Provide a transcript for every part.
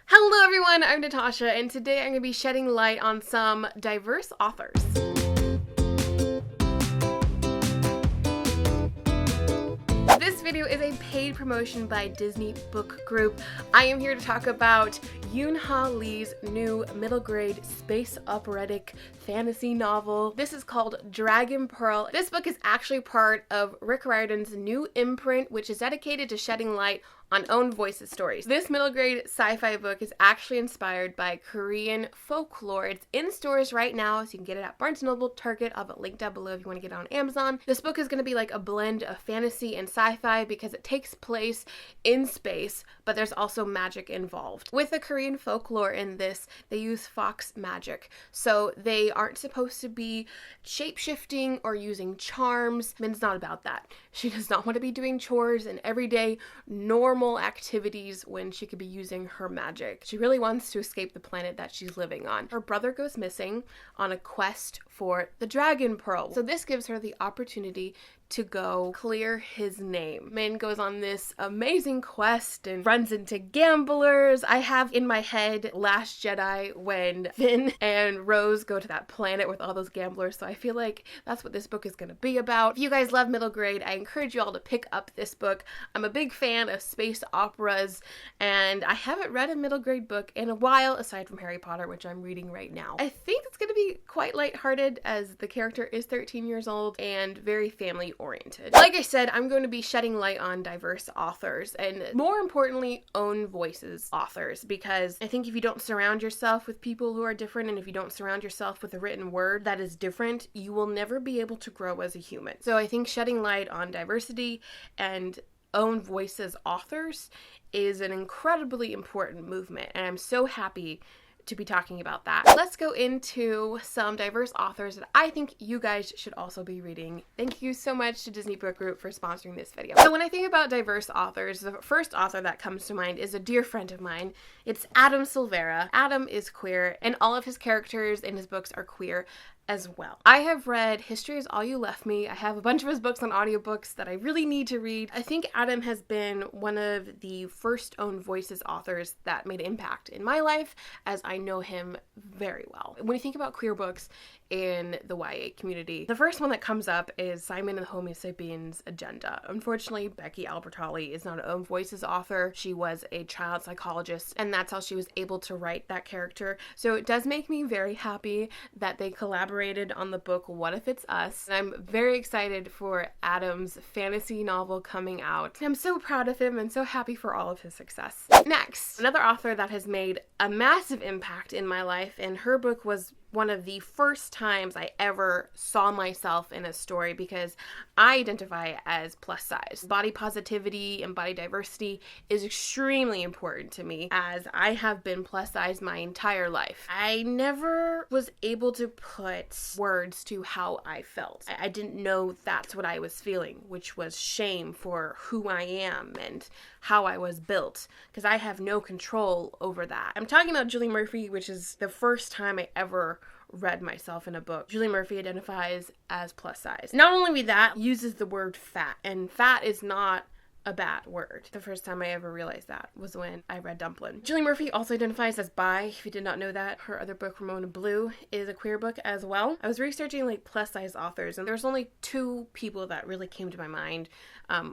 Hello everyone, I'm Natasha, and today I'm going to be shedding light on some diverse authors. This video is a paid promotion by Disney Book Group. I am here to talk about Yoon-Ha Lee's new middle grade space operatic fantasy novel. This is called Dragon Pearl. This book is actually part of Rick Riordan's new imprint, which is dedicated to shedding light on own voices stories. This middle grade sci-fi book is actually inspired by Korean folklore. It's in stores right now, so you can get it at Barnes & Noble, Target. I'll have a link down below if you want to get it on Amazon. This book is going to be like a blend of fantasy and sci-fi because it takes place in space, but there's also magic involved. With the Korean folklore in this, they use fox magic, so they aren't supposed to be shape-shifting or using charms. Min's not about that. She does not want to be doing chores and everyday normal activities when she could be using her magic. She really wants to escape the planet that she's living on. Her brother goes missing on a quest for the Dragon Pearl, so this gives her the opportunity to go clear his name. Min goes on this amazing quest and runs into gamblers. I have in my head Last Jedi when Finn and Rose go to that planet with all those gamblers, so I feel like that's what this book is going to be about. If you guys love middle grade, I encourage you all to pick up this book. I'm a big fan of space operas, and I haven't read a middle grade book in a while, aside from Harry Potter, which I'm reading right now. I think it's going to be quite lighthearted as the character is 13 years old and very family oriented. Like I said, I'm going to be shedding light on diverse authors and more importantly, own voices authors, because I think if you don't surround yourself with people who are different and if you don't surround yourself with a written word that is different, you will never be able to grow as a human. So I think shedding light on diversity and own voices authors is an incredibly important movement, and I'm so happy to be talking about that. Let's go into some diverse authors that I think you guys should also be reading. Thank you so much to Disney Book Group for sponsoring this video. So when I think about diverse authors, the first author that comes to mind is a dear friend of mine. It's Adam Silveira. Adam is queer, and all of his characters in his books are queer as well. I have read History Is All You Left Me. I have a bunch of his books on audiobooks that I really need to read. I think Adam has been one of the first own voices authors that made impact in my life, as I know him very well. When you think about queer books in the YA community, the first one that comes up is Simon and the Homo Sapiens Agenda. Unfortunately, Becky Albertalli is not an own voices author. She was a child psychologist, and that's how she was able to write that character. So it does make me very happy that they collaborated on the book What If It's Us. And I'm very excited for Adam's fantasy novel coming out. I'm so proud of him and so happy for all of his success. Next, another author that has made a massive impact in my life, and her book was one of the first times I ever saw myself in a story because I identify as plus size. Body positivity and body diversity is extremely important to me, as I have been plus size my entire life. I never was able to put words to how I felt. I didn't know that's what I was feeling, which was shame for who I am and how I was built, because I have no control over that. I'm talking about Julie Murphy, which is the first time I ever read myself in a book. Julie Murphy identifies as plus size. Not only with that, uses the word fat, and fat is not a bad word. The first time I ever realized that was when I read Dumplin'. Julie Murphy also identifies as bi, if you did not know that. Her other book, Ramona Blue, is a queer book as well. I was researching like plus size authors, and there's only two people that really came to my mind,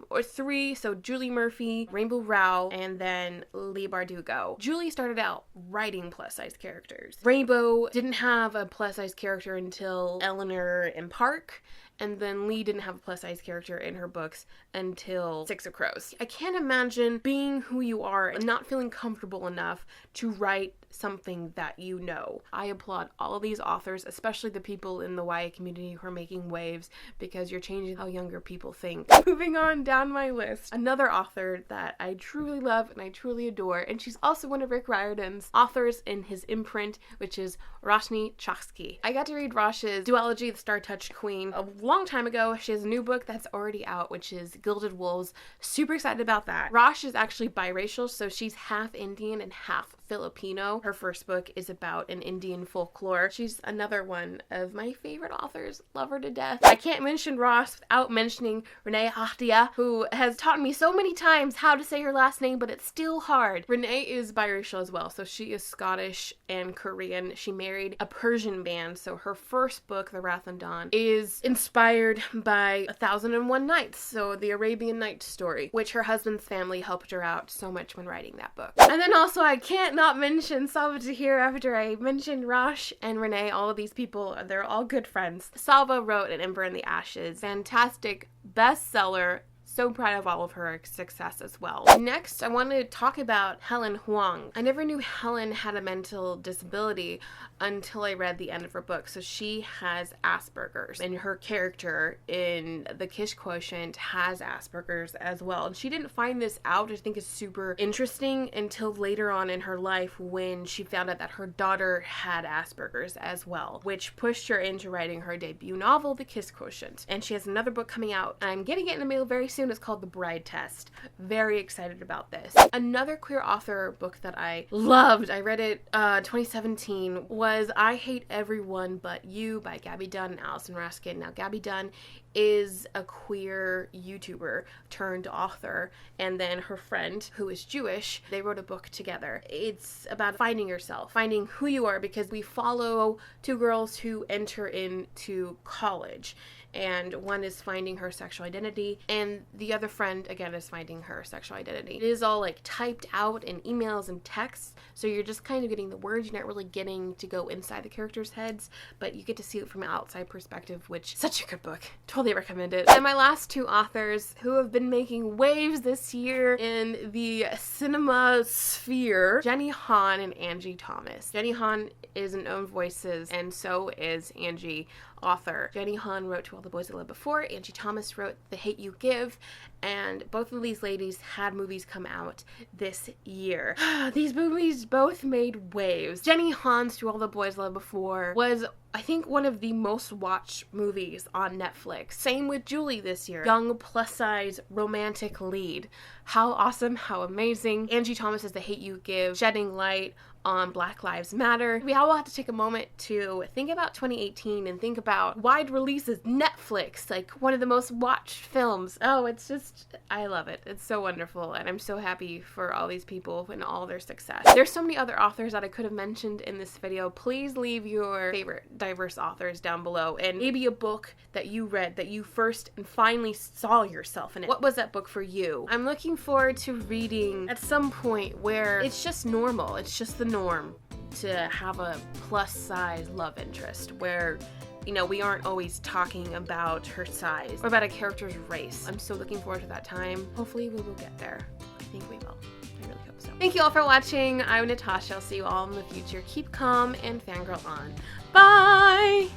or three. So Julie Murphy, Rainbow Rowell, and then Leigh Bardugo. Julie started out writing plus size characters. Rainbow didn't have a plus size character until Eleanor in Park, and then Leigh didn't have a plus size character in her books until Six of Crows. I can't imagine being who you are and not feeling comfortable enough to write something that you know. I applaud all of these authors, especially the people in the YA community who are making waves, because you're changing how younger people think. Moving on down my list, another author that I truly love and I truly adore, and she's also one of Rick Riordan's authors in his imprint, which is Rashmi Trotsky. I got to read Rash's duology, The Star-Touched Queen, a long time ago. She has a new book that's already out, which is Gilded Wolves. Super excited about that. Rash is actually biracial, so she's half Indian and half Filipino. Her first book is about an Indian folklore. She's another one of my favorite authors. Love her to death. I can't mention Ross without mentioning Rene Ostia, who has taught me so many times how to say her last name, but it's still hard. Rene is biracial as well, so she is Scottish and Korean. She married a Persian man, so her first book, The Wrath and Dawn, is inspired by 1001 Nights, so the Arabian Nights story, which her husband's family helped her out so much when writing that book. And then also, I can't not mention Salva Tahir after I mentioned Rosh and Rene. All of these people, they're all good friends. Salva wrote An Ember in the Ashes. Fantastic bestseller. So proud of all of her success as well. Next, I want to talk about Helen Huang. I never knew Helen had a mental disability until I read the end of her book. So she has Asperger's, and her character in The Kish Quotient has Asperger's as well. And she didn't find this out, which I think is super interesting, until later on in her life when she found out that her daughter had Asperger's as well, which pushed her into writing her debut novel, The Kiss Quotient. And she has another book coming out. I'm getting it in the mail very soon. It's called The Bride Test. Very excited about this. Another queer author book that I loved, I read it 2017, was I Hate Everyone But You by Gabby Dunn and Allison Raskin. Now, Gabby Dunn is a queer YouTuber turned author, and then her friend, who is Jewish, they wrote a book together. It's about finding yourself, finding who you are, because we follow two girls who enter into college, and one is finding her sexual identity, and the other friend, again, is finding her sexual identity. It is all like typed out in emails and texts, so you're just kind of getting the words. You're not really getting to go inside the characters' heads, but you get to see it from an outside perspective, which, such a good book. Totally recommend it. And my last two authors who have been making waves this year in the cinema sphere, Jenny Han and Angie Thomas. Jenny Han is in Own Voices, and so is Angie, author. Jenny Han wrote To All the Boys I Loved Before. Angie Thomas wrote The Hate You Give, and both of these ladies had movies come out this year. These movies both made waves. Jenny Han's To All the Boys I Loved Before was, I think, one of the most watched movies on Netflix. Same with Julie this year. Young, plus-size, romantic lead. How awesome, how amazing. Angie Thomas is The Hate You Give, shedding light on Black Lives Matter. We all have to take a moment to think about 2018 and think about wide releases, Netflix, like one of the most watched films. Oh, it's just, I love it. It's so wonderful, and I'm so happy for all these people and all their success. There's so many other authors that I could have mentioned in this video. Please leave your favorite diverse authors down below, and maybe a book that you read that you first and finally saw yourself in it. What was that book for you? I'm looking forward to reading at some point where it's just normal. It's just the norm to have a plus size love interest where, you know, we aren't always talking about her size or about a character's race. I'm so looking forward to that time. Hopefully we will get there. I think we will. I really hope so. Thank you all for watching. I'm Natasha. I'll see you all in the future. Keep calm and fangirl on. Bye!